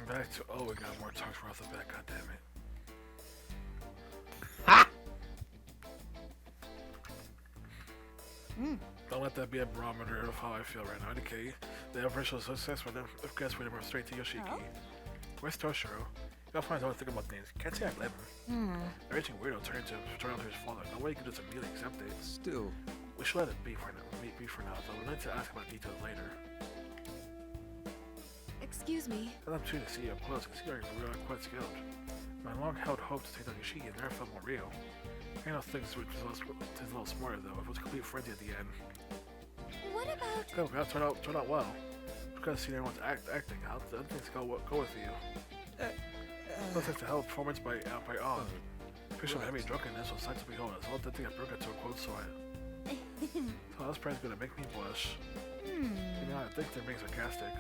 back to. Oh, we got more talks for off the back. God damn it. Ha! Don't let that be a barometer of how I feel right now. Okay, the official success for them. If guess we were straight to Yoshiki. Oh? Where's Toshiro? Y'all find out what to think about things. Can't say I blame him. Everything weirdo turned out to his father. No way he could just immediately accept it. Still, We should let it be for now. Though we need to ask about details later. Excuse me. I'm too to see you up close, considering you are quite skilled. My long-held hope to take down Yoshiki never felt more real. I know things which is a little smarter though. It was a complete frenzy at the end. What about... Go, that turned out well. Because see everyone's acting. How the other things go with you? No thanks to hell performance by all. Official heavy drunkenness was sight to behold. As well, that thing I broke into a quote so this prize is gonna make me blush. You know, I think they're being sarcastic.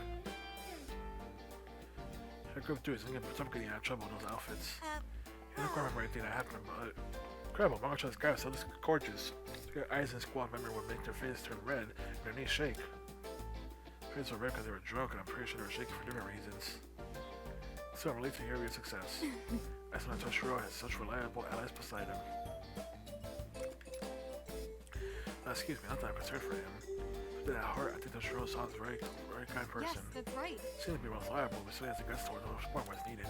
Her group 2 is some getting out of trouble in those outfits. You don't quite remember anything that happened, but incredible. Manga-chan's guy so this is gorgeous. Your eyes and squad member would make their faces turn red and their knees shake. Faces were red because they were drunk, and I'm pretty sure they were shaking for different reasons. So I'm relieved to hear your success. As when Toshiro has such reliable allies beside him. Excuse me, not that I'm concerned for him. But at heart, I think Toshiro sounds very kind person. Yes, that's right. Seems to be reliable, but still has the guts toward those point where it's needed.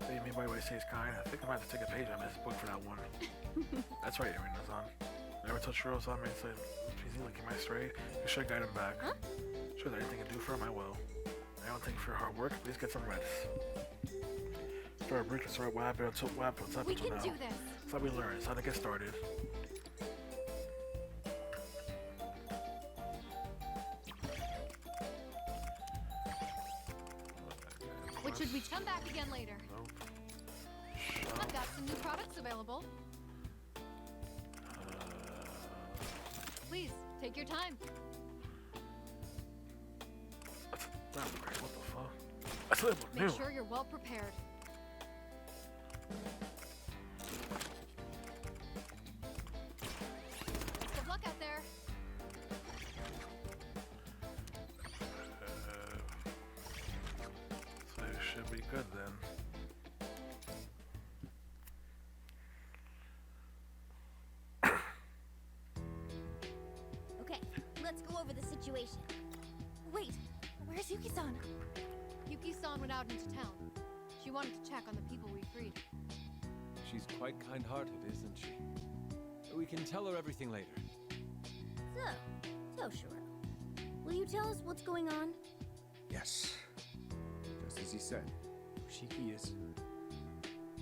What do you mean by what he says kind? I think I might have to take a page out of his book for that one. That's right, Irina-san. Whenever Toshiro saw me and said, please look at my stray, you should guide him back. Huh? Sure, there's anything I can do for him, I will. I don't thank you for your hard work, please get some rest. Start a brief and start what happened until now. We can do this. That's how we learn, it's how to get started. What should we come back again later? Nope. I've got some new products available. Please, take your time. That's great, what the fuck? That's a little Make new. sure you're well prepared. Good luck out there. So it should be good then. Okay, let's go over the situation. Wait, where's Yuki-san? Yuki-san went out into town. She wanted to check on the people we freed. she's quite kind-hearted, isn't she? We can tell her everything later. So, Toshiro, will you tell us what's going on? Yes. Just as he said, Yoshiki is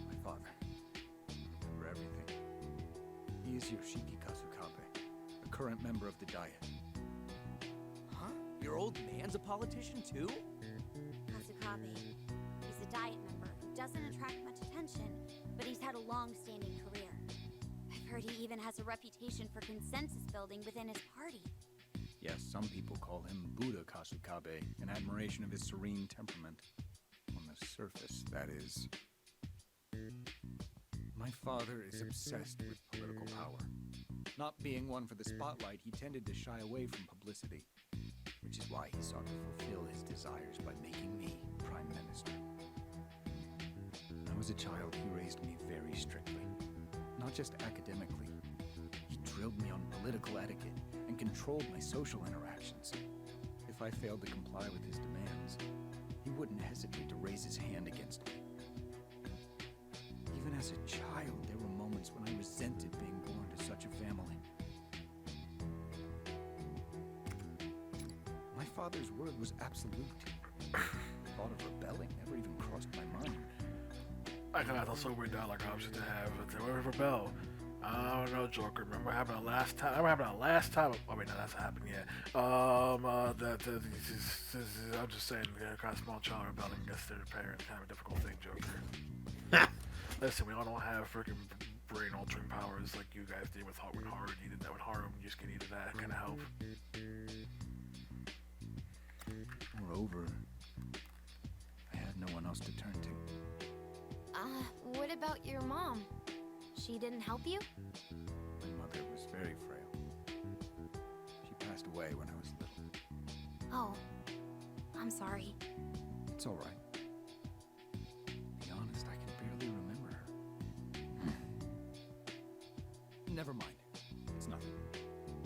my father. For everything. He is Yoshiki Kasukabe, a current member of the Diet. Huh? Your old man's a politician too? Kasukabe. He's a Diet member who doesn't attract much attention, but he's had a long-standing career. I've heard he even has a reputation for consensus building within his party. Yes, some people call him Buddha Kasukabe, in admiration of his serene temperament. On the surface, that is. My father is obsessed with political power. Not being one for the spotlight, he tended to shy away from publicity, which is why he sought to fulfill his desires by making me Prime Minister. When I was a child, he raised me very strictly. Not just academically. He drilled me on political etiquette and controlled my social interactions. If I failed to comply with his demands, he wouldn't hesitate to raise his hand against me. Even as a child, there were moments when I resented being born to such a family. My father's word was absolute. The thought of rebelling never even crossed my mind. I can have a sober dollar option to have, but they were rebel. I don't know, Joker. Remember what happened the last time? I remember happened the last time. Oh wait, no, that's not happened yet. I'm just saying, kind of small child rebelling against their parents, kind of a difficult thing, Joker. Listen, we all don't have freaking brain-altering powers like you guys did with when Haru needed that. With Haru, you just needed that kind of help. Moreover, I had no one else to turn to. What about your mom? She didn't help you? My mother was very frail. She passed away when I was little. Oh, I'm sorry. It's all right. Never mind. It's nothing.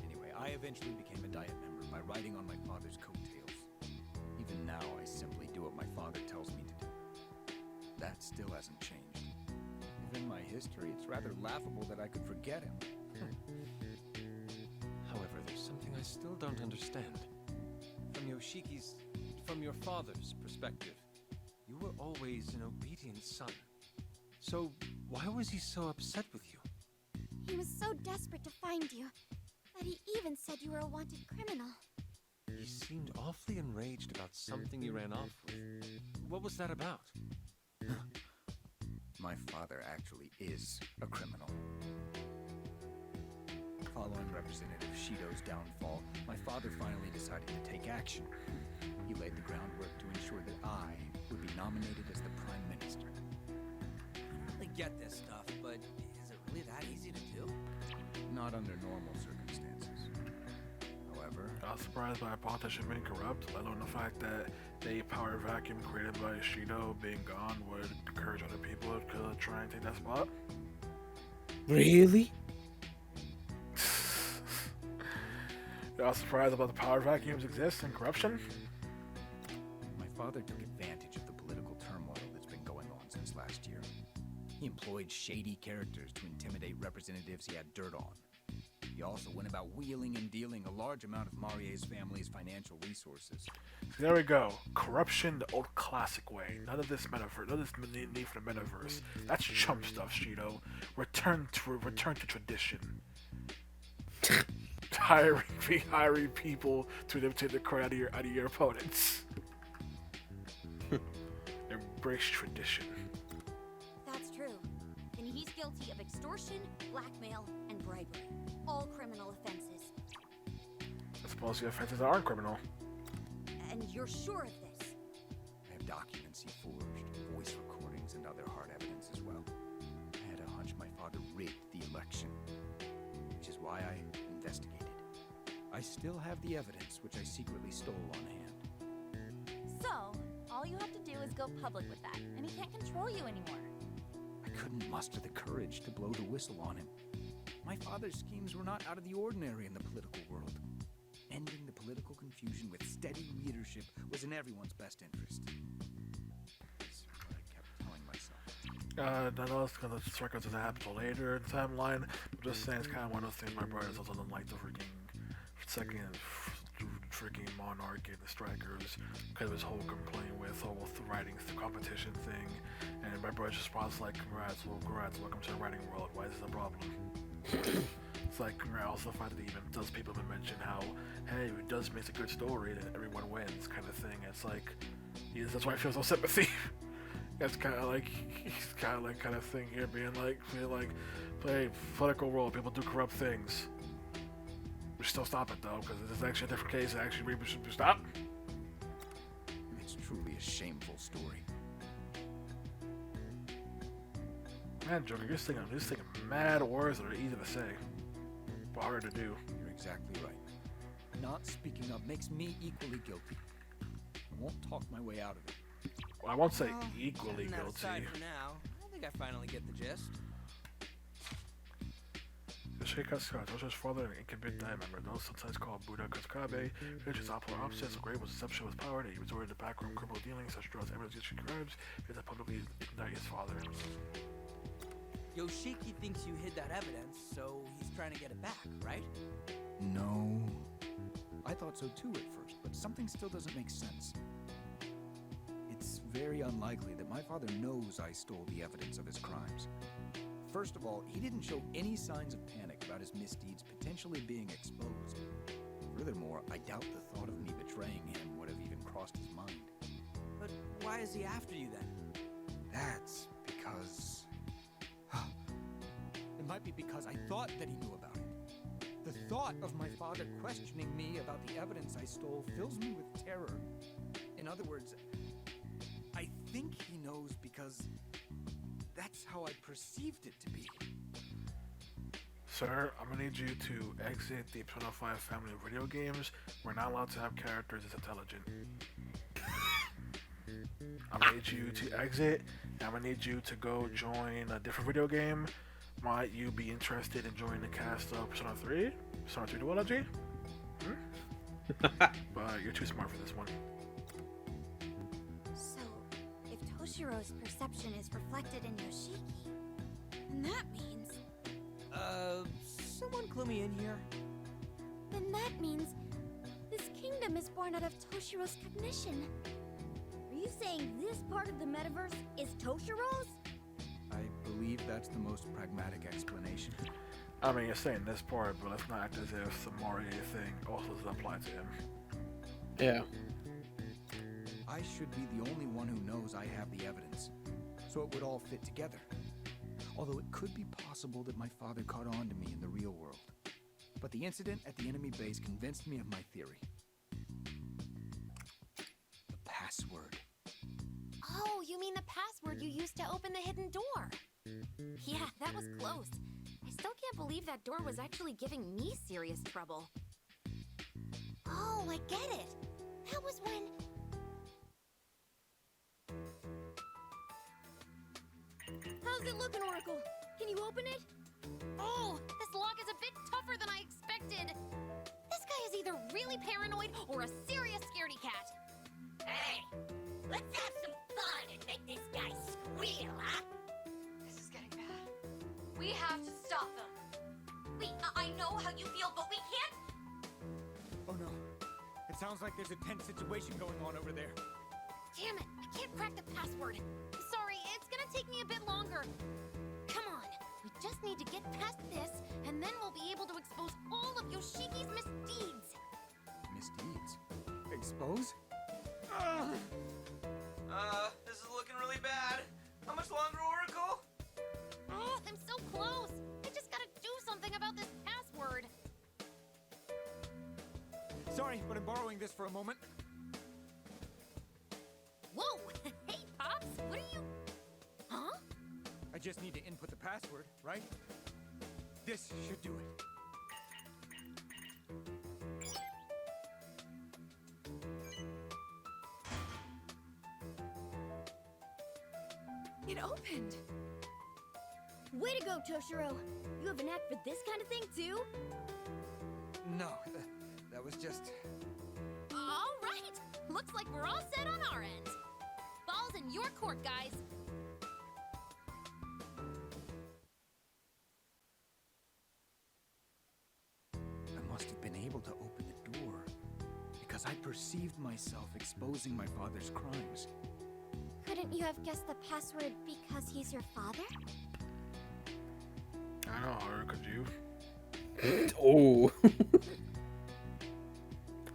Anyway, I eventually became a Diet member by riding on my father's coattails. Even now, I simply do what my father tells me to do. That still hasn't changed. Given my history, it's rather laughable that I could forget him. However, there's something I still don't understand. From your father's perspective, you were always an obedient son. So, why was he so upset with you? He was so desperate to find you that he even said you were a wanted criminal. He seemed awfully enraged about something you ran off with. What was that about? My father actually is a criminal. Following Representative Shido's downfall, my father finally decided to take action. He laid the groundwork to ensure that I would be nominated as the Prime Minister. I don't really get this stuff, but is it really that easy to do? Not under normal circumstances. However, I was surprised by a politician being corrupt, let alone the fact that the power vacuum created by Shido being gone would encourage other people to try and take that spot. Really? I was surprised about the power vacuums exist and corruption. my father took advantage of the political turmoil that's been going on since last year. He employed shady characters to intimidate representatives he had dirt on. He also went about wheeling and dealing a large amount of Marie's family's financial resources. So there we go. Corruption the old classic way. None of this metaverse. None of this need for the metaverse. That's chump stuff, Shido. Return to tradition. hiring people to imitate the crowd out of your opponents. Embrace tradition. That's true. Then he's guilty of extortion, blackmail, and bribery. All criminal offenses. I suppose the offenses aren't criminal. And you're sure of this? I have documents he forged, voice recordings, and other hard evidence as well. I had a hunch my father rigged the election, which is why I investigated. I still have the evidence which I secretly stole on hand. So, all you have to do is go public with that, and he can't control you anymore. I couldn't muster the courage to blow the whistle on him. My father's schemes were not out of the ordinary in the political world. Ending the political confusion with steady leadership was in everyone's best interest. That's what I kept telling myself. I know it's gonna circle to happen till later in the timeline. I'm just saying it's kind of one of those things my brother also doesn't like the freaking Monarch and the Strikers because of his whole complaint with the writings, the competition thing, and my brother just responds like, congrats, welcome to the writing world, why is this a problem? It's like, also the fact that he even does people even mention how, hey, it does make a good story that everyone wins kind of thing. It's like, that's why I feel no sympathy. That's kind of like, he's kind of thing here being like, play political role, people do corrupt things. We should still stop it though, because this is actually a different case. Actually, we should stop. It's truly a shameful story. Man, Joker, you're singing mad words that are easy to say, but hard to do. You're exactly right. Not speaking up makes me equally guilty. I won't talk my way out of it. Well, I won't say Well, equally setting that guilty. aside for now, I think I finally get the gist. Yoshika Scott, Dosha's father, an incumbent Diet member, those sometimes called Buddha Katsukabe, which is opposite opposites, a great was deception with power that he resorted to backroom criminal dealings, such drugs, evidence against crimes, is to publicly indict his father. Yoshiki thinks you hid that evidence, so he's trying to get it back, right? No. I thought so too at first, but something still doesn't make sense. It's very unlikely that my father knows I stole the evidence of his crimes. First of all, he didn't show any signs of panic about his misdeeds potentially being exposed. Furthermore, I doubt the thought of me betraying him would have even crossed his mind. But why is he after you then? That's because... It might be because I thought that he knew about it. The thought of my father questioning me about the evidence I stole fills me with terror. In other words, I think he knows because that's how I perceived it to be. Sir, I'm gonna need you to exit the Persona 5 family of video games. We're not allowed to have characters as intelligent. I'm gonna need you to exit, and I'm gonna need you to go join a different video game Might you be interested in joining the cast of Persona 3? Persona 3 Duology? But you're too smart for this one. So, if Toshiro's perception is reflected in Yoshiki, then that means... Someone clue me in here. Then that means this kingdom is born out of Toshiro's cognition. Are you saying this part of the metaverse is Toshiro's? I believe that's the most pragmatic explanation. I mean, you're saying this part, but let's not act as if the Moria thing also does apply to him. Yeah. I should be the only one who knows I have the evidence, so it would all fit together. Although it could be possible that my father caught on to me in the real world. But the incident at the enemy base convinced me of my theory. The password. Oh, you mean the password you used to open the hidden door? Yeah, that was close. I still can't believe that door was actually giving me serious trouble. Oh, I get it. That was when... How's it looking, Oracle? Can you open it? Oh, this lock is a bit tougher than I expected. This guy is either really paranoid or a serious scaredy cat. Hey, let's have some fun and make this guy squeal, huh? This is getting bad. We have to stop them. I know how you feel, but we can't... Oh no. It sounds like there's a tense situation going on over there. Damn it, I can't crack the password. Sorry, it's gonna take me a bit longer. Come on, we just need to get past this, and then we'll be able to expose all of Yoshiki's misdeeds. Misdeeds? Expose? This is looking really bad. How much longer, Oracle? Oh, I'm so close. I just gotta do something about this password. Sorry, but I'm borrowing this for a moment. Whoa! Hey, Pops, what are you... Huh? I just need to input the password, right? This should do it. It opened! Way to go, Toshiro! You have a knack for this kind of thing, too? No, that was just... All right! Looks like we're all set on our end. Ball's in your court, guys. I must have been able to open the door because I perceived myself exposing my father's crimes. Couldn't you have guessed the password because he's your father? I don't know, or could you? Oh. I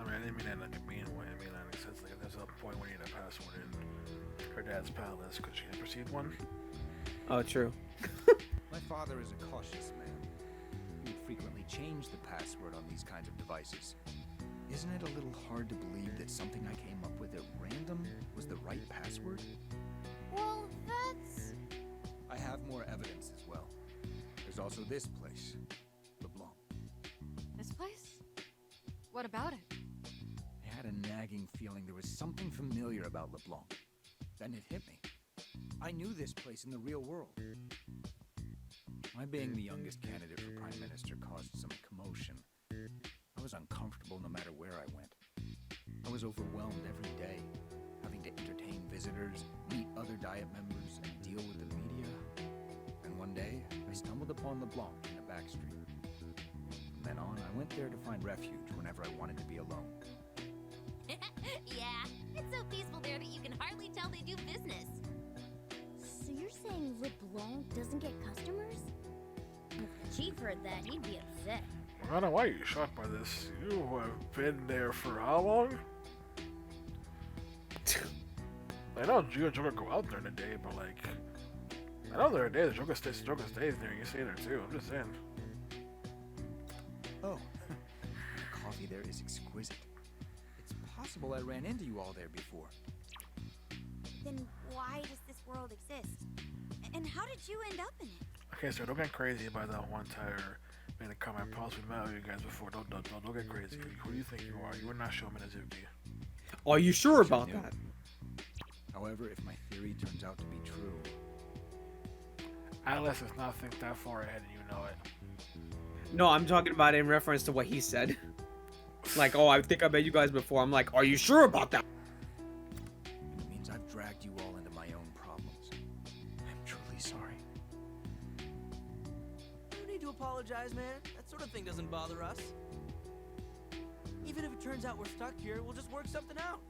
mean, I didn't mean that like a mean way. I mean that in the sense like there's a point when you need a password in her dad's palace. Could she have perceived one? Oh, true. My father is a cautious man. He would frequently change the password on these kinds of devices. Isn't it a little hard to believe that something I came up with at random was the right password? Well, that's... I have more evidence as well. There's also this place, LeBlanc. This place? What about it? I had a nagging feeling there was something familiar about LeBlanc. Then it hit me. I knew this place in the real world. My being the youngest candidate for Prime Minister caused some commotion. I was uncomfortable no matter where I went. I was overwhelmed every day, having to entertain visitors, meet other Diet members, and deal with the media. And one day, I stumbled upon LeBlanc in a back street. From then on, I went there to find refuge whenever I wanted to be alone. Yeah, it's so peaceful there that you can hardly tell they do business. So you're saying LeBlanc doesn't get customers? If the chief heard that, he'd be upset. I don't know why you're shocked by this. You have been there for how long? I know you and Joker go out there in the day, but like, I know there are days Joker stays there and you stay there too. I'm just saying. Oh, the coffee there is exquisite. It's possible I ran into you all there before. Then why does this world exist? And how did you end up in it? Okay, so don't get crazy about that one tire. Man, a comment possibly met with you guys before. Don't get crazy. Who do you think you are? You are not Showman Azuki. Are you sure about that? However, if my theory turns out to be true, Atlas does not think that far ahead, and you know it. No, I'm talking about in reference to what he said. Like, oh, I think I met you guys before. I'm like, are you sure about that? It means I've dragged you all into my own problems. I'm truly sorry. No need to apologize, man. That sort of thing doesn't bother us. Even if it turns out we're stuck here, we'll just work something out.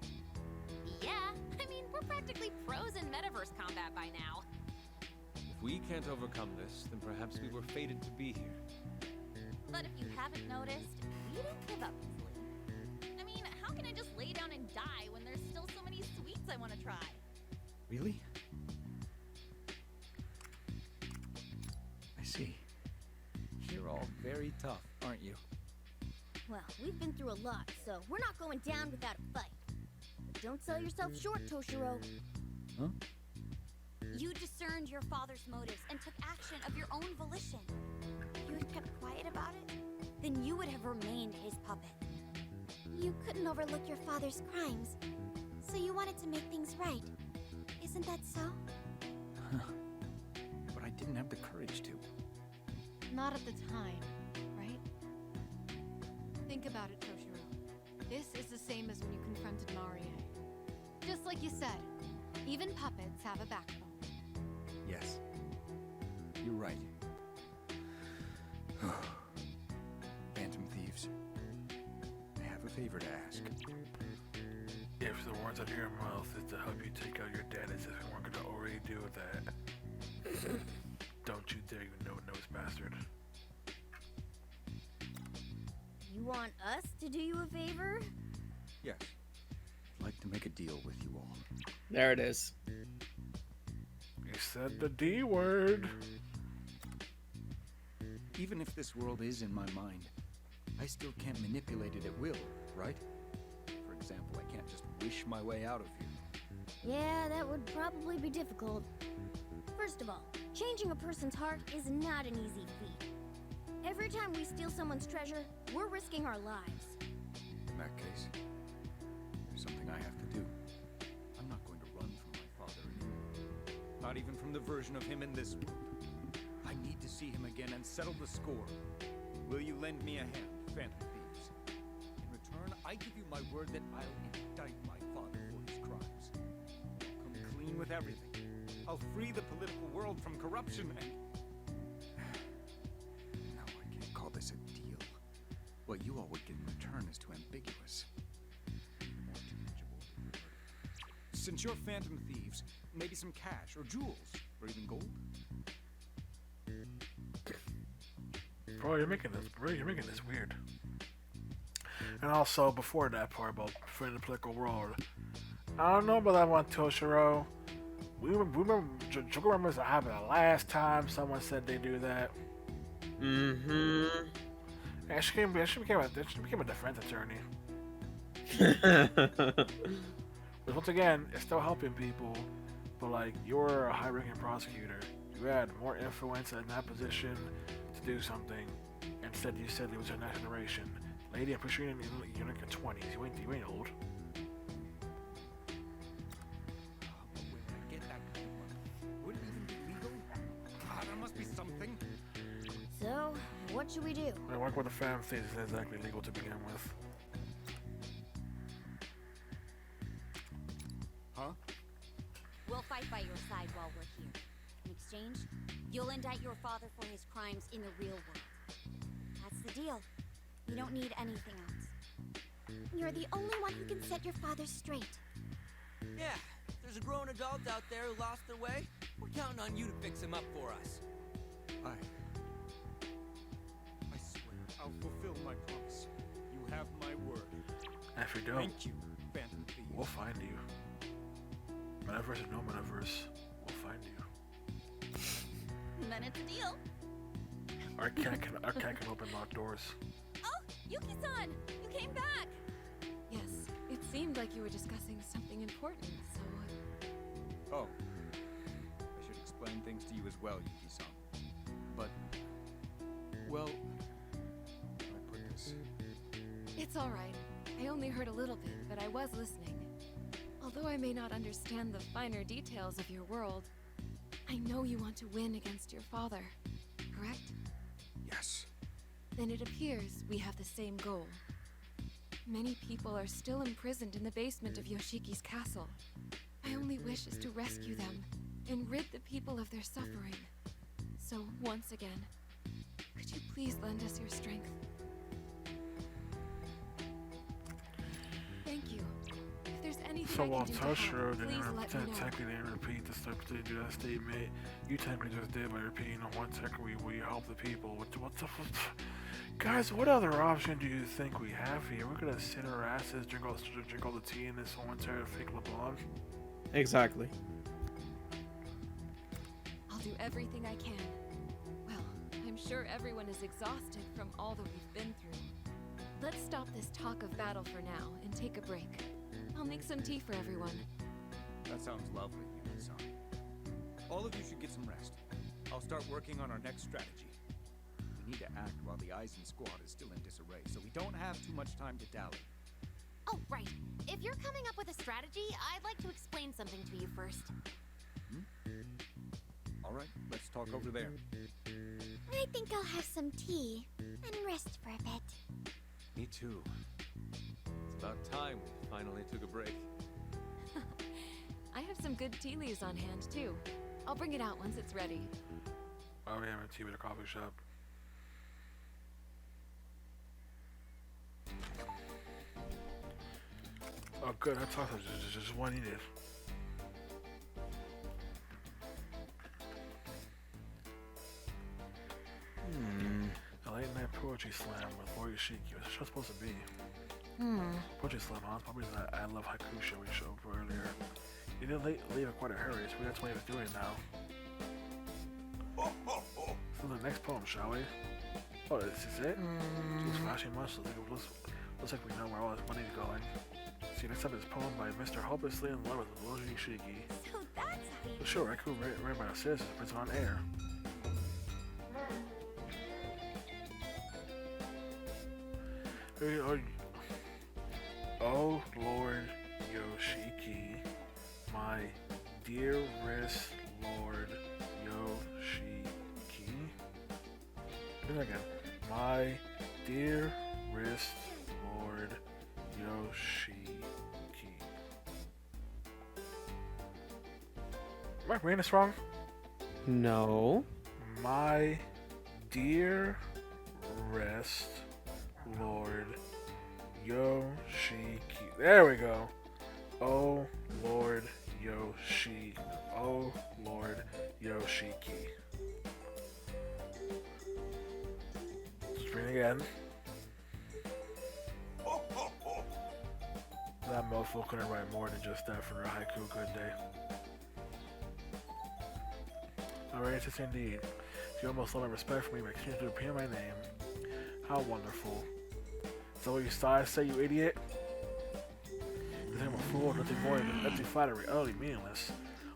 Yeah, I mean, we're practically pros in metaverse combat by now. If we can't overcome this, then perhaps we were fated to be here. But if you haven't noticed, we don't give up easily. I mean, how can I just lay down and die when there's still so many sweets I want to try? Really? I see. You're all very tough, aren't you? Well, we've been through a lot, so we're not going down without a fight. But don't sell yourself short, Toshiro. Huh? You discerned your father's motives and took action of your own volition. If you had kept quiet about it, then you would have remained his puppet. You couldn't overlook your father's crimes, so you wanted to make things right. Isn't that so? But I didn't have the courage to. Not at the time, right? Think about it, Toshiro. This is the same as when you confronted Marie. Just like you said, even puppets have a backbone. Yes. You're right. Phantom Thieves. I have a favor to ask. If the words out of your mouth is to help you take out your dad, as if we weren't gonna already do that. Don't you dare, you no-nose bastard. You want us to do you a favor? Yes. I'd like to make a deal with you all. There it is. You said the D word. Even if this world is in my mind, I still can't manipulate it at will, right? For example, I can't just wish my way out of here. Yeah, that would probably be difficult. First of all, changing a person's heart is not an easy feat. Every time we steal someone's treasure, we're risking our lives. In that case, there's something I have to do. I'm not going to run from my father anymore. Not even from the version of him in this world. I need to see him again and settle the score. Will you lend me a hand, Phantom Thieves? In return, I give you my word that I'll indict my father for his crimes. I'll come clean with everything. I'll free the political world from corruption and... No, I can't call this a deal. What you all would get in return is too ambiguous. More tangible. Since you're Phantom Thieves, maybe some cash or jewels or even gold? Bro, you're making this weird. And also, before that part about freeing the political world, I don't know about that one, Toshiro. We remember, Joker remembers it happened the last time someone said they do that. Mm-hmm. And she became a defense attorney. But once again, it's still helping people, but like, you're a high-ranking prosecutor. You had more influence in that position to do something. Instead, you said it was your next generation. Lady, I'm pretty sure you're in your 20s. You ain't old. But where did I get that kind of money? Would it even be legal? There must be something. So, what should we do? I work with the Phantom Thieves isn't exactly legal to begin with. Huh? We'll fight by your side while we're here. In exchange, you'll indict your father for his crimes in the real world. That's the deal. We don't need anything else. You're the only one who can set your father straight. Yeah, if there's a grown adult out there who lost their way, we're counting on you to fix him up for us. I swear I'll fulfill my promise. You have my word. And if you don't, Thank you, Phantom Thieves. we'll find you. Metaverse or no metaverse, we'll find you. Then it's a deal. Our cat can open locked doors. Oh, Yuki-san! You came back! Yes, it seemed like you were discussing something important, so... Oh. I should explain things to you as well, Yuki-san. But, well, how do I put this? It's alright. I only heard a little bit, but I was listening. Although I may not understand the finer details of your world, I know you want to win against your father, correct? Yes. Then it appears we have the same goal. Many people are still imprisoned in the basement of Yoshiki's castle. My only wish is to rescue them and rid the people of their suffering. So, once again, could you please lend us your strength? Thank you. If there's anything So I while can do to help, Toshiro please let me know. technically didn't repeat the stuff to do that statement, you technically just did by repeating the one technically we help the people. What the guys, what other option do you think we have here? We're gonna sit our asses, drink all the tea in this momentary fake LeBlanc? Exactly. I'll do everything I can. Well, I'm sure everyone is exhausted from all that we've been through. Let's stop this talk of battle for now and take a break. I'll make some tea for everyone. That sounds lovely, Yumi-san. All of you should get some rest. I'll start working on our next strategy. We need to act while the Aizen squad is still in disarray, so we don't have too much time to dally. Oh, right. If you're coming up with a strategy, I'd like to explain something to you first. All right, let's talk over there. I think I'll have some tea and rest for a bit. Me too. It's about time we finally took a break. I have some good tea leaves on hand, too. I'll bring it out once it's ready. Oh, we having tea at a coffee shop. Oh, good. I talked to just one needed. A late night poetry slam with Lori Shiki. What's the show supposed to be? Poetry slam, huh? It's probably that I Love Haiku show we showed earlier. You did leave in quite a hurry, so that's what he was doing now. So the next poem, shall we? Oh, this is it? Looks flashing much. Looks like we know where all this money's going. See, next up is a poem by Mr. Hopelessly in Love with Lori Shiki. So that's how you... Well, sure, Haiku read by our citizens, puts it on air. Oh Lord Yoshiki, my dearest Lord Yoshiki. Do that again. My dearest Lord Yoshiki. Am I reading this wrong? No. My dearest Lord Yoshiki. There we go. Oh Lord Yoshi. Oh Lord Yoshiki. Let's read it again. That mofo couldn't write more than just that for a haiku good day. Alright, it's indeed. You almost love and respect for me, but continue to repeat my name. How wonderful. Is that what you say, you idiot? You think I'm a fool, nothing more than empty flattery, utterly meaningless.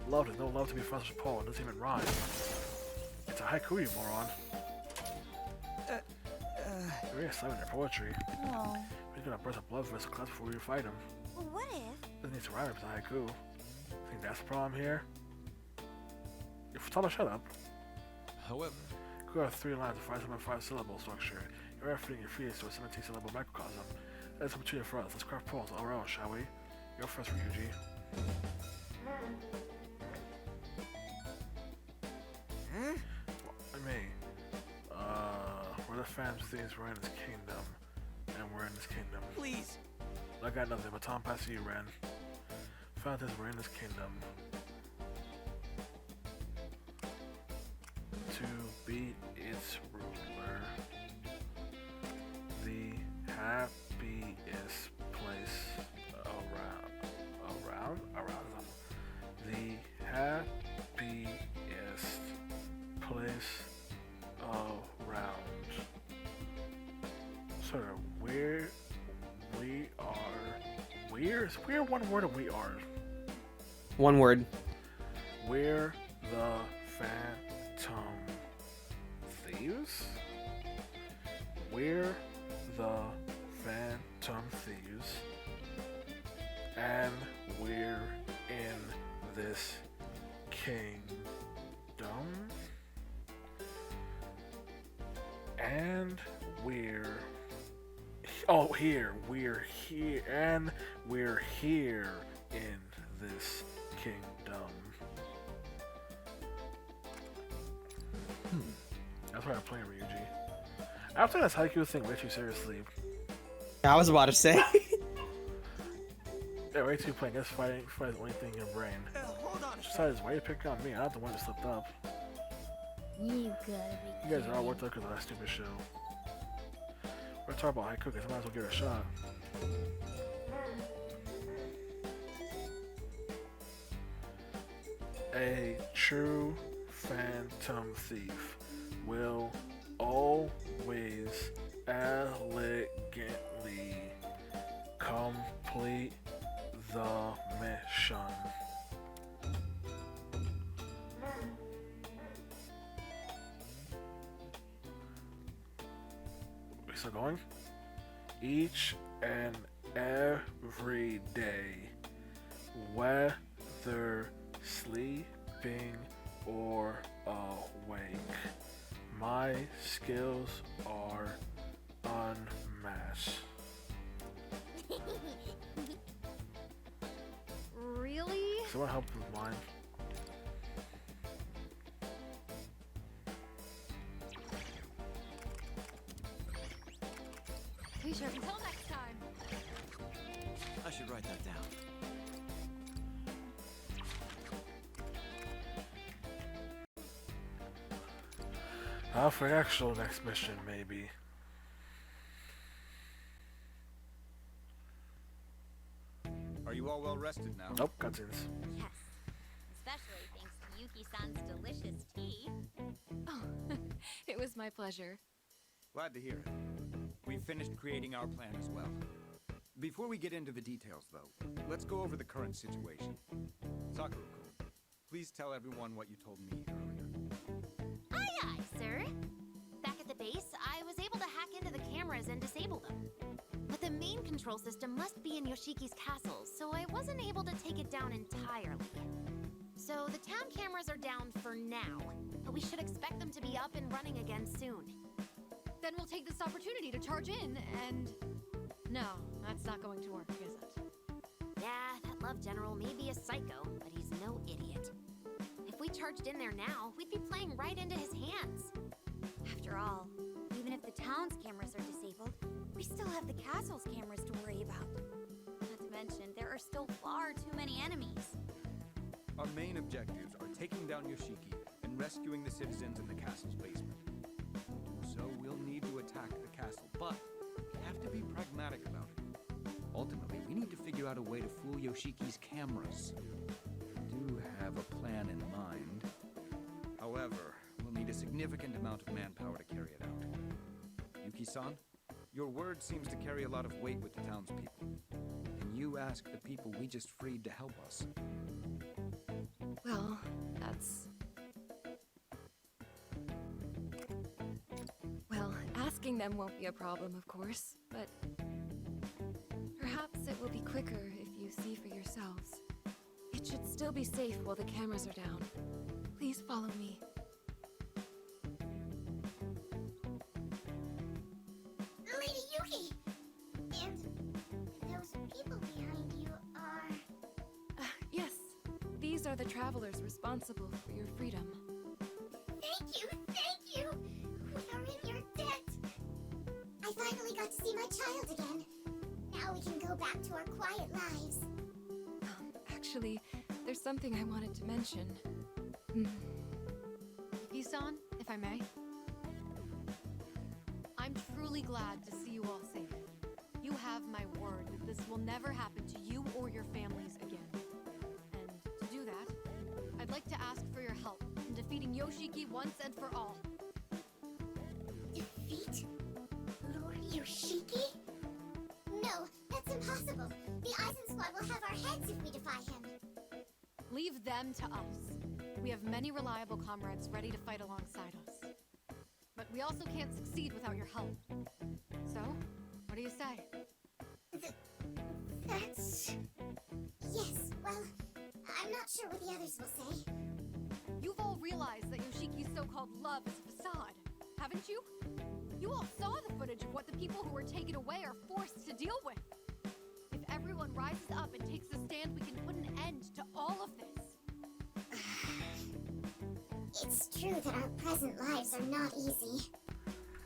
Love is no love to be friends with Paul, it doesn't even rhyme. It's a haiku, you moron. You're really slamming your poetry. Oh. He's gonna burst a blood vessel class before you fight him. Well, what if? Doesn't need to rhyme, it's a haiku. Think that's the problem here? Tell shut up. However, You have 3 lines of 5 syllable structure. You're efforting your feet to a 17 syllable microcosm. That's an opportunity for us. Let's craft poems all around, shall we? Go first, Ryuji. I mean, we're the fans things, we're in this kingdom. And we're in this kingdom. Please. I got nothing, but Tom pass you, Ren. Fountains, we're in this kingdom. To beat its ruler, the happiest place around, the happiest place around. So where we are, we're one word or we are? One word. We're the Phantom Thieves? We're the Phantom Thieves. And we're in this kingdom. And we're... Oh, here. We're here. And we're here in this kingdom. That's why I'm playing Ryuji. I'm taking this Haikyuu thing way too seriously. I was about to say. Yeah, way too playing this fighting is the only thing in your brain. Hold on. Besides, why are you picking on me? I'm not the one that slipped up. You gotta be You guys are all worked up because of that stupid show. We're talking about Haikyuu because I might as well give it a shot. A true phantom thief will always elegantly complete the mission. We still going? Each and every day, whether sleeping or awake, my skills are unmatched. Really? Someone help with mine. We sure. Until next time. I should write that down. For the actual next mission, maybe. Are you all well rested now? Nope, cutscenes. Yes. Especially thanks to Yuki-san's delicious tea. Oh, it was my pleasure. Glad to hear it. We've finished creating our plan as well. Before we get into the details, though, let's go over the current situation. Sakura-kun, please tell everyone what you told me earlier. Aye, aye, sir. Back at the base, I was able to hack into the cameras and disable them. But the main control system must be in Yoshiki's castle, so I wasn't able to take it down entirely. So the town cameras are down for now, but we should expect them to be up and running again soon. Then we'll take this opportunity to charge in and... No, that's not going to work, is it? Yeah, that Love General may be a psycho, but he's no idiot. If we charged in there now, we'd be playing right into his hands. After all, even if the town's cameras are disabled, we still have the castle's cameras to worry about. Not to mention, there are still far too many enemies. Our main objectives are taking down Yoshiki and rescuing the citizens in the castle's basement. So we'll need to attack the castle, but we have to be pragmatic about it. Ultimately, we need to figure out a way to fool Yoshiki's cameras. We do have a plan in mind. However, we'll need a significant amount of manpower to carry it out. Yuki-san, your word seems to carry a lot of weight with the townspeople. Can you ask the people we just freed to help us? Well, that's... Well, asking them won't be a problem, of course, but... Perhaps it will be quicker if you see for yourselves. It should still be safe while the cameras are down. Please follow me. Lady Yuki! And those people behind you are... Yes, these are the travelers responsible for your freedom. Thank you! Thank you! We are in your debt! I finally got to see my child again. Now we can go back to our quiet lives. Actually, there's something I wanted to mention. Yuki-san, if I may. I'm truly glad to see you all safe. You have my word that this will never happen to you or your families again. And to do that, I'd like to ask for your help in defeating Yoshiki once and for all. Defeat Lord Yoshiki? No, that's impossible. The Eisen Squad will have our heads if we defy him. Leave them to us. We have many reliable comrades ready to fight alongside us. But we also can't succeed without your help. So, what do you say? That's... Yes, well, I'm not sure what the others will say. You've all realized that Yoshiki's so-called love is a facade. haven't you? You all saw the footage of what the people who were taken away are forced to deal with. If everyone rises up and takes a stand, we can put an end to all of this. It's true that our present lives are not easy.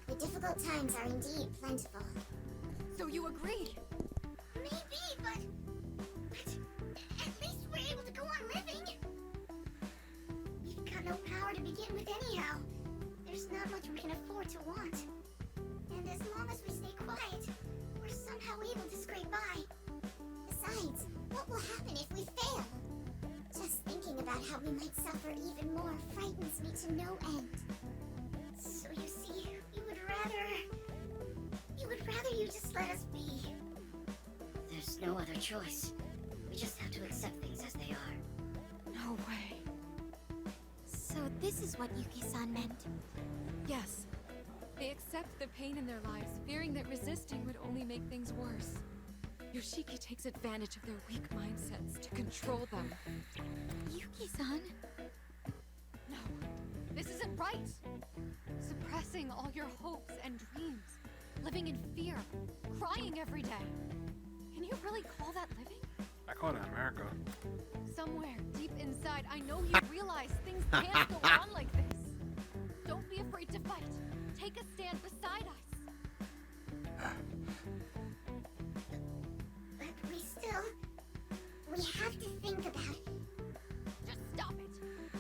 The difficult times are indeed plentiful. So you agreed? Maybe, but at least we're able to go on living. We've got no power to begin with anyhow. There's not much we can afford to want. And as long as we stay quiet, we're somehow able to scrape by. Besides, what will happen if we fail? Just thinking about how we might suffer even more frightens me to no end. So you see, we would rather you just let us be. There's no other choice. We just have to accept things as they are. No way. So this is what Yuki-san meant. Yes. They accept the pain in their lives, fearing that resisting would only make things worse. Yoshiki takes advantage of their weak mindsets to control them. Yuki-san? No, this isn't right. Suppressing all your hopes and dreams. Living in fear. Crying every day. Can you really call that living? I call that America. Somewhere deep inside, I know you realize things can't go on like this. Don't be afraid to fight. Take a stand beside us. But we have to think about it. Just stop it.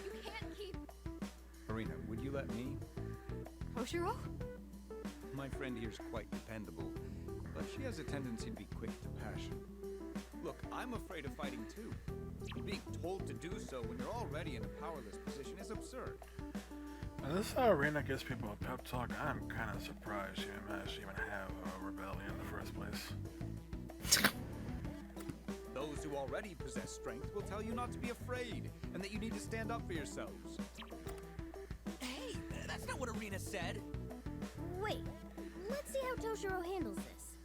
You can't keep... Marina, would you let me? Koshiro? My friend here's quite dependable, but she has a tendency to be quick to passion. Look, I'm afraid of fighting too. Being told to do so when you're already in a powerless position is absurd. Now, this is how Reina gives people a pep talk. I'm kind of surprised she managed to even have a rebellion in the first place. Those who already possess strength will tell you not to be afraid, and that you need to stand up for yourselves. Hey, that's not what Arena said. Wait, let's see how Toshiro handles this.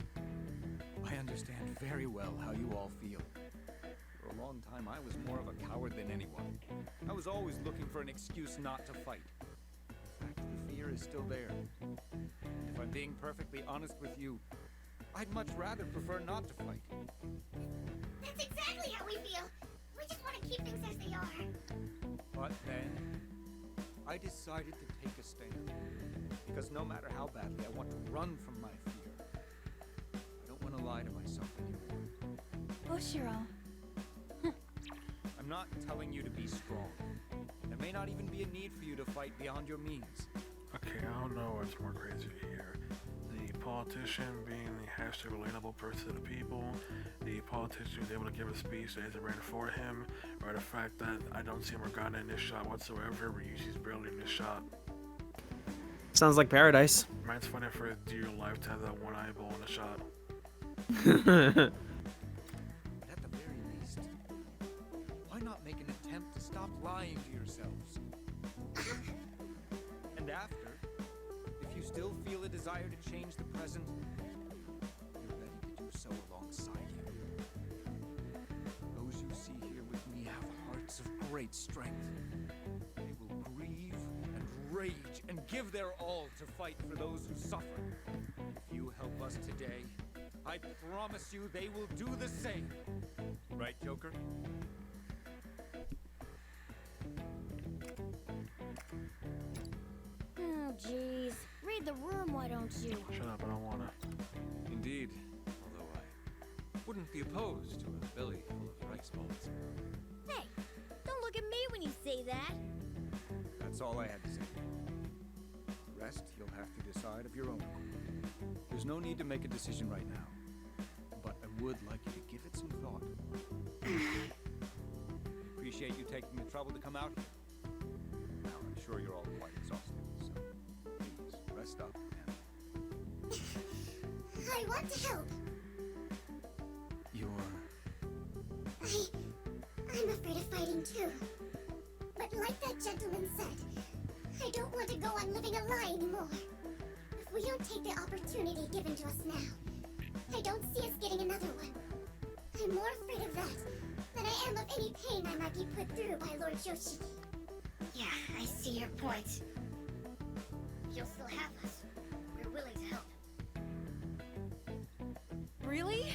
I understand very well how you all feel. For a long time, I was more of a coward than anyone. I was always looking for an excuse not to fight. In fact, the fear is still there. If I'm being perfectly honest with you, I'd much rather prefer not to fight. That's exactly how we feel. We just want to keep things as they are. But then, I decided to take a stand. Because no matter how badly I want to run from my fear, I don't want to lie to myself anymore. Koshiro. I'm not telling you to be strong. There may not even be a need for you to fight beyond your means. Okay, I don't know what's more crazy here. The politician being the hashtag relatable person to the people, the politician who's able to give a speech that isn't ready for him, or the fact that I don't see Morgana in this shot whatsoever, Ryushi's barely in this shot. Sounds like paradise. Mine's funny for his dear life to have that one eyeball in the shot. But at the very least, why not make an attempt to stop lying to yourselves? And after, if you still feel a desire to change the present, you're ready to do so alongside you. Those you see here with me have hearts of great strength. They will grieve and rage and give their all to fight for those who suffer. If you help us today, I promise you they will do the same. Right, Joker? Oh, jeez. Read the room, why don't you? Shut up, I don't wanna. Indeed. Although I wouldn't be opposed to a belly full of rice balls. Hey, don't look at me when you say that. That's all I had to say. The rest you'll have to decide of your own accord. There's no need to make a decision right now. But I would like you to give it some thought. I appreciate you taking the trouble to come out here. Now, I'm sure you're all quite exhausted, so please rest up and... I want to help. I'm afraid of fighting too. But like that gentleman said, I don't want to go on living a lie anymore. If we don't take the opportunity given to us now, I don't see us getting another one. I'm more afraid of that than I am of any pain I might be put through by Lord Yoshiki. Yeah, I see your point. you'll still have us. We're willing to help. Really?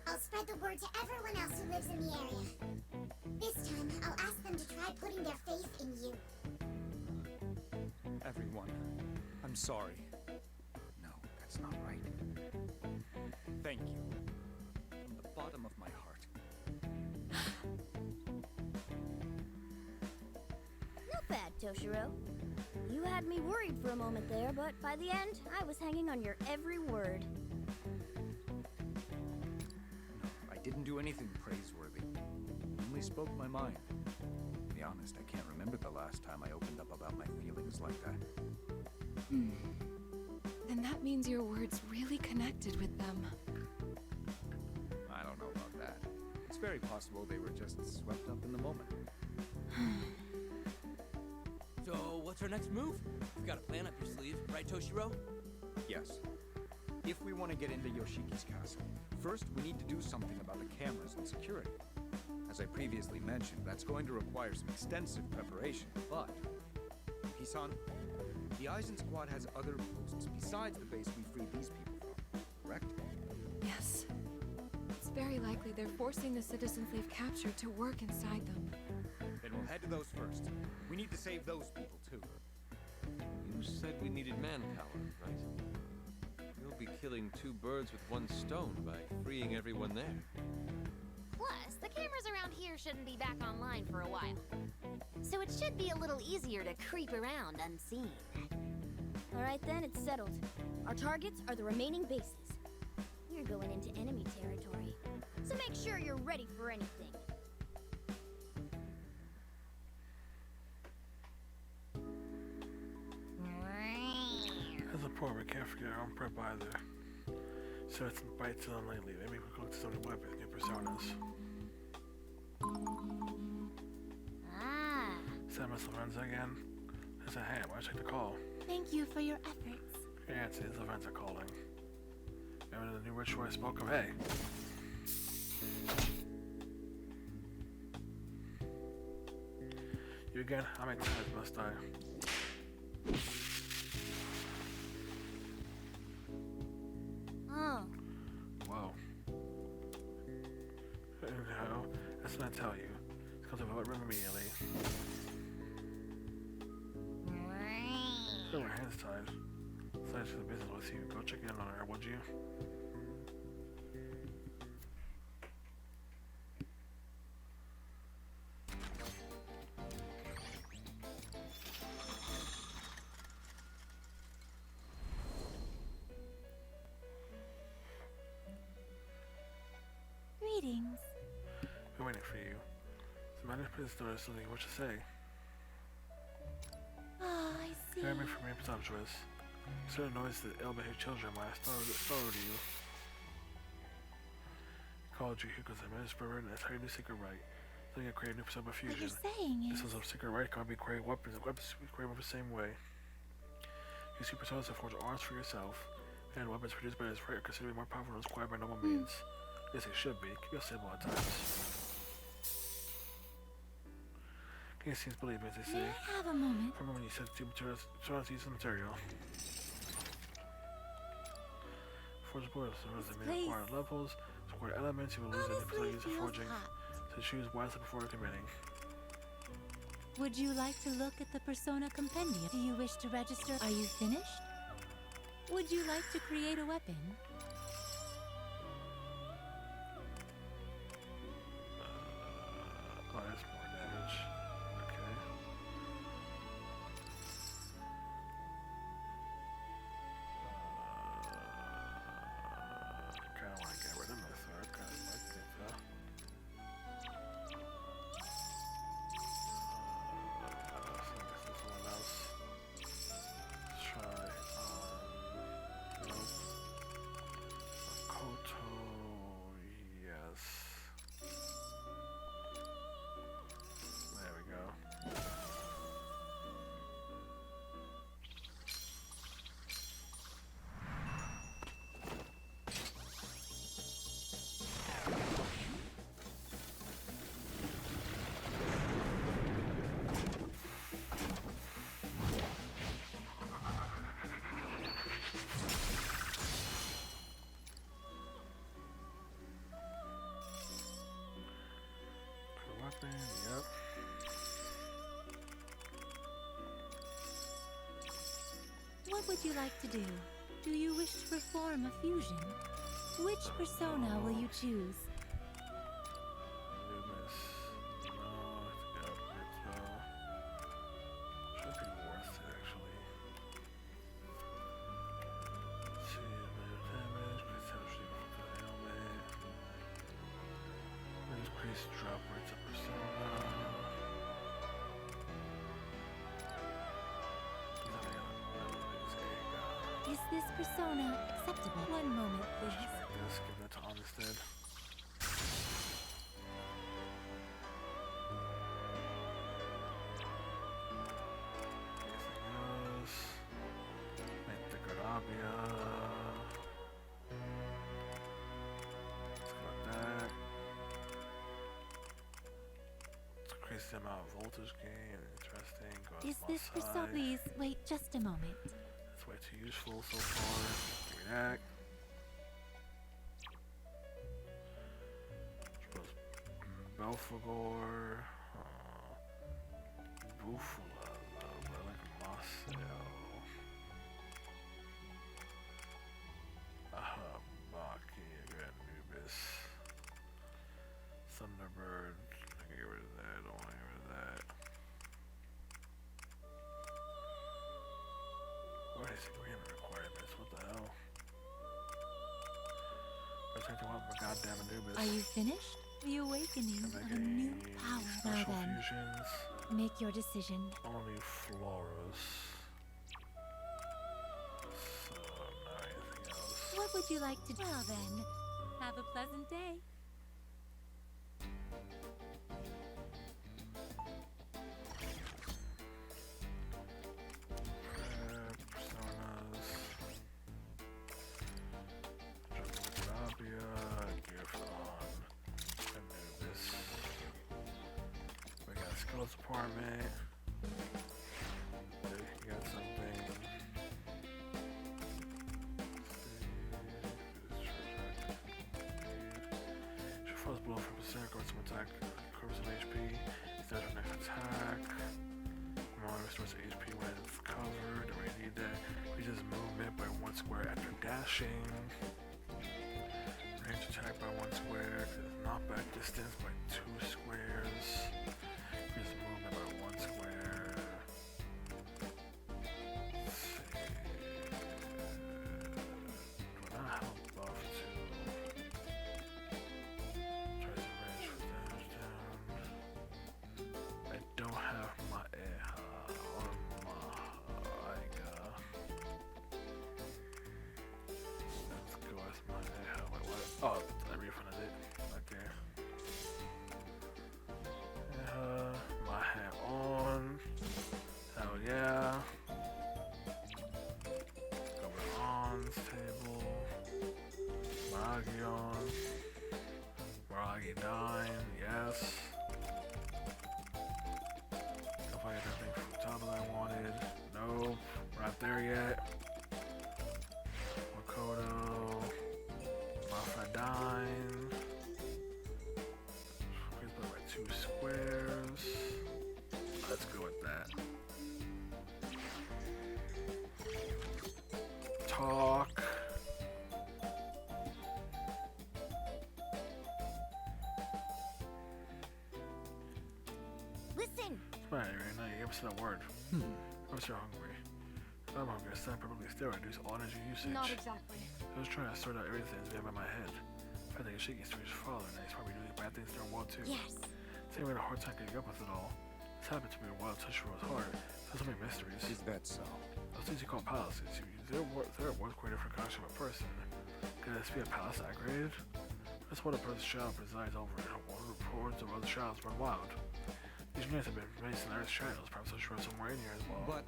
I'll spread the word to everyone else who lives in the area. This time, I'll ask them to try putting their faith in you. Everyone, I'm sorry. No, that's not right. Thank you. From the bottom of my heart. Not bad, Toshiro. You had me worried for a moment there, but by the end, I was hanging on your every word. I didn't do anything praiseworthy. Only spoke my mind. To be honest, I can't remember the last time I opened up about my feelings like that. Then that means your words really connected with them. I don't know about that. It's very possible they were just swept up in the moment. So, what's our next move? You've got a plan up your sleeve, right, Toshiro? Yes. If we want to get into Yoshiki's castle, first we need to do something about the cameras and security. As I previously mentioned, that's going to require some extensive preparation, but... Yuki-san, the Aizen squad has other posts besides the base we freed these people from, correct? Yes. It's very likely they're forcing the citizens they've captured to work inside them. Then we'll head to those first. We need to save those people, too. You said we needed manpower, right? You'll be killing two birds with one stone by freeing everyone there. Plus, the cameras around here shouldn't be back online for a while. So it should be a little easier to creep around unseen. Alright then, it's settled. Our targets are the remaining bases. We're going into enemy territory, so make sure you're ready for anything. As a poor, we can't forget our own prep either. So it's bites to them lately. Maybe we can look to some new weapons, new personas. Ah. Samus Lorenza again. There's a hand. Why should I take the call? Thank you for your efforts. Yeah, it's his events are calling. Remember the new ritual I spoke of? Hey. You again? I make sense, must I? Oh. Whoa. No, that's what I tell you. It's because of what room immediately. So her hands tied. Decided for the business with you. Go check in on her, would you? Greetings. Been waiting for you. So my next business door is something what to say. Oh, I see. Hear me from being presumptuous. Certain noise that ill-behaved children when I startled you. Called you here because I managed to burn and entire new secret right. So you can create a new persona fusion. What you're saying This is... is a secret right can't be creating weapons created the same way. Use your personas to forge arms for yourself, and weapons produced by this right are considered more powerful than acquired by normal means. Yes, they should be. Keep your stable at times. Can't seem to believe me, as they say. May I have a moment? From when you said two materials, trying to use the material. Forge board, so as they may acquire levels, to acquire elements, you will lose any persona used for forging. So choose wisely before committing. Would you like to look at the Persona Compendium? Do you wish to register? Are you finished? Would you like to create a weapon? Oh, that's more damage. Okay. Kinda wanna get rid of my sword, kinda like it though. So I guess this one else. Let's try nope. Yep. What would you like to do? Do you wish to perform a fusion? Which persona will you choose? Loomis. No, I think should be worth it actually. Let's see, minor damage, potentially from the helmet. Increase drop rates of persona. Is this persona acceptable? One moment, please. Let's give that to On instead. Anything else? Make the Garabia. Let's go with that. Let's increase the amount of voltage gain. Interesting. Go with Is this Masai. persona? Please wait just a moment. That's way too useful so far. Give me that. Suppose Belphegor. Bufula, but I like Marcel. Baki, Grand Anubis. Thunderbird. I can get rid of that. Don't want to get rid of that. What is agreement requirements? What the hell? Protect one for goddamn Anubis. Are you finished? The awakening Can I of make a new any power. Now special then, fusions? make your decision. Only Florus. So, not anything else. What would you like to do? Well then, have a pleasant day. Personas. Jumping Garabia. Gift on Anubis. We got skills department. Okay, you got something. She falls below for percent, or some attack, covers an HP. Instead of next attack. Normally restores HP when it's covered. Don't really need that. Increases movement by 1 square after dashing. Range attack by 1 square. Knockback distance by 2 squares. Increases movement by 1 square. Let's see. Do I not have a buff to? Tries to range for damage down. I don't have my or my Aiga. Let's go with my wait, what? Oh, I refunded it. Okay. My hat on. Hell yeah. Go with On's table. Maragi on. Maragi 9, yes. If I get that thing from the top that I wanted. Nope. We're not there yet. Makoto. Mafadine. Increase by 2 squares. Let's go with that. Talk. Listen! Right now, you give us that word. I'm so hungry. I'm hungry. It's not perfectly still. Reduce all energy usage. Not exactly. I was trying to sort out everything that's in my head. I think Yoshiki's to his father, and he's probably doing bad things in the world too. Yes. Saying we had a hard time getting up with it all. This happened to me while Toshiro's heart. There's so many mysteries. Is that so? Those things you call palaces. They're worth quite different function of a person. Could this be a palace upgrade? That's what a person's child presides over, and reports of other childs run wild. These units have been raised in the Earth's shadows. Perhaps Toshiro somewhere in here as well. But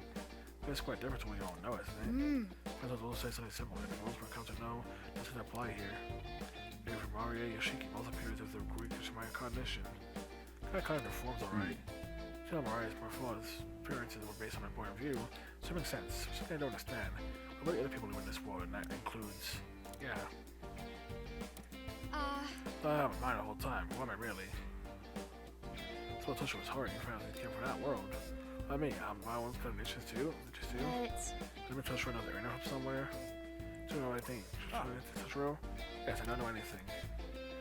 it's quite different when you don't know it, isn't it? Because I will say something simple. The rules we're come to know doesn't apply here. Maybe from Maria Yoshiki both appears as the Greek Shimaya cognition. Kind of forms alright. You know, Maria's appearances were based on my point of view, so it makes sense. Something I don't understand. What about other people who in this world, and that includes, yeah. I have a mind the whole time. What am I really? So Toshiro was hard. You found it came from that world. I mean, my one's got nations too. Did you see? Let me Toshiro know the arena from somewhere. Do you know anything? Toshiro? Yes, I don't know anything.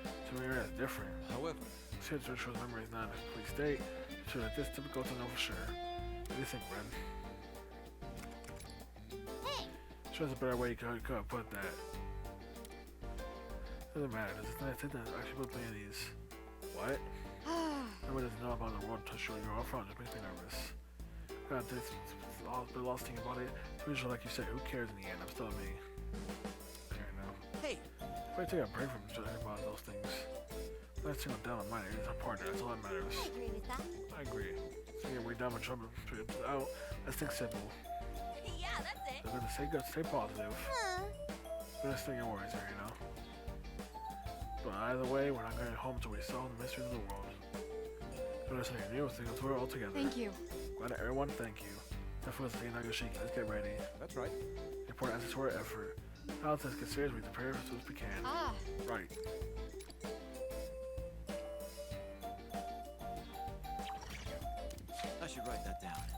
So the arena is different. However, since Toshiro's memory is not in a complete state, so that this difficult to know for sure. What do you think, Ren? Hey! Sure, there's a better way you could put that. Doesn't matter. Does it actually put any of these? What? Nobody doesn't know about the world Toshiro you're all from. Just makes me nervous. God, this all been lost thinking about it. Pretty sure, like you said, who cares in the end? I'm still me. There you know. Hey! If I take a break from thinking about those things. Let's single down on mine. It's our partner. That's all that matters. I agree with that. I agree. So yeah, we're done with trouble. Out. Let's think simple. Yeah, that's it. I'm gonna stay good, stay positive. Let's think your worries here, you know. But either way, we're not going home until we solve the mysteries of the world. So that's something new. Let's we're all together. Thank you. Glad to everyone. Thank you. Definitely saying Nagashiki. Let's get ready. That's right. Important answers to our effort. Now let's get serious. We prepare as soon as we can. Ah. Right. I should write that down.